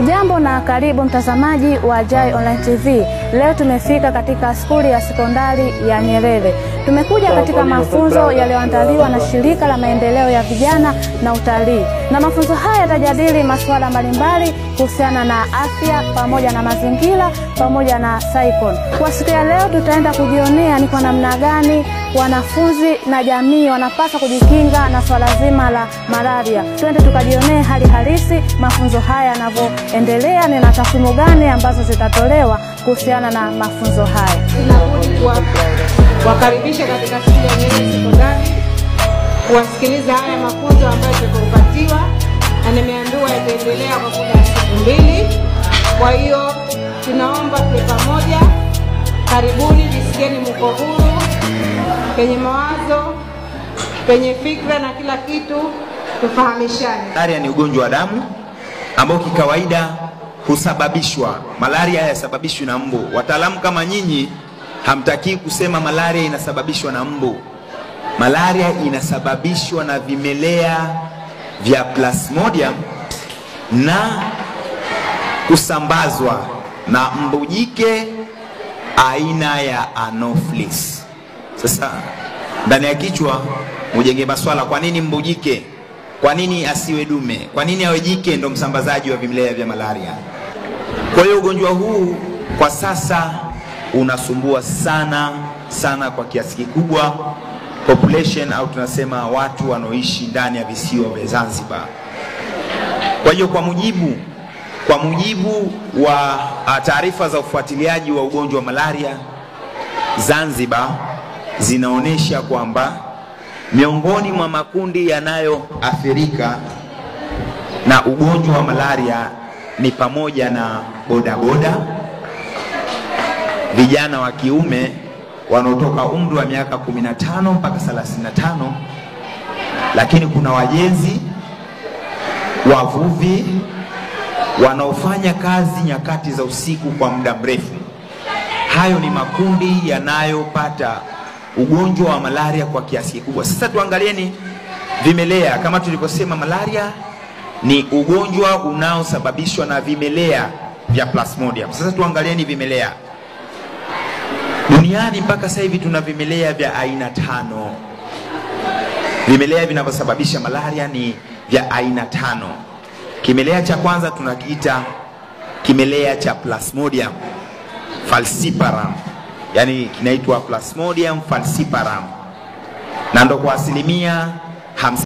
Hujambo na karibu mtazamaji wa Jai Online TV. Leo tumefika katika skuli ya sekondari ya Nyerere. Tumekuja katika mafunzo yaliyoandaliwa na shirika la maendeleo ya vijana na utalii. Na mafunzo haya yatajadili masuala mbalimbali kuhusiana na afya pamoja na mazingira pamoja na saikon. Kwa siku ya leo tutaenda kujionea ni kwa namna gani wanafunzi na jamii wanapaswa kujikinga na swala zima la malaria. Twende tukajionee hali halisi mafunzo haya yanavyoendelea na takwimu gani ambazo zitatolewa kuhusiana na mafunzo haya. Tunarudi kuwakaribisha katika shule ya Nyerere Sekondari kuwasikiliza haya mafunzo ambayo tutapatiwa, na nimeambiwa yataendelea kwa muda wa siku 2. Kwa hiyo tunaomba tuwe pamoja. Karibuni, jisikieni mko huru penye mawazo, penye fikra na kila kitu, tufahamishane. Malaria ni ugonjwa wa damu ambao kikawaida husababishwa. Malaria hayasababishwi na mbu. Wataalamu kama nyinyi hamtaki kusema malaria inasababishwa na mbu. Malaria inasababishwa na vimelea vya Plasmodium na kusambazwa na mbu jike aina ya Anopheles. Sasa ndani ya kichwa ujenge maswala, kwa nini mbu jike? Kwa nini asiwe dume? Kwa nini awe jike ndo msambazaji wa vimelea vya malaria? Kwa hiyo ugonjwa huu kwa sasa unasumbua sana kwa kiasi kikubwa population, au tunasema watu wanaoishi ndani ya visiwa vya Zanzibar. Kwa hiyo kwa mujibu wa taarifa za ufuatiliaji wa ugonjwa wa malaria Zanzibar zinaonesha kwamba miongoni mwa makundi yanayoathirika na ugonjwa wa malaria ni pamoja na bodaboda, vijana wa kiume wanaotoka umri wa miaka 15 mpaka 35, lakini kuna wajenzi, wavuvi, wanaofanya kazi nyakati za usiku kwa muda mrefu. Hayo ni makundi yanayopata ugonjwa wa malaria kwa kiasi kikubwa. Sasa tuangalieni vimelea. Kama tulivyosema, malaria ni ugonjwa unaosababishwa na vimelea vya Plasmodium. Sasa tuangalieni vimelea. Duniani mpaka sasa hivi tuna vimelea vya aina 5. Vimelea vinavyosababisha malaria ni vya aina 5. Kimelea cha kwanza tunakiita kimelea cha Plasmodium falciparum, yani kinaitwa Plasmodium falciparum, na ndo kwa asilimia 50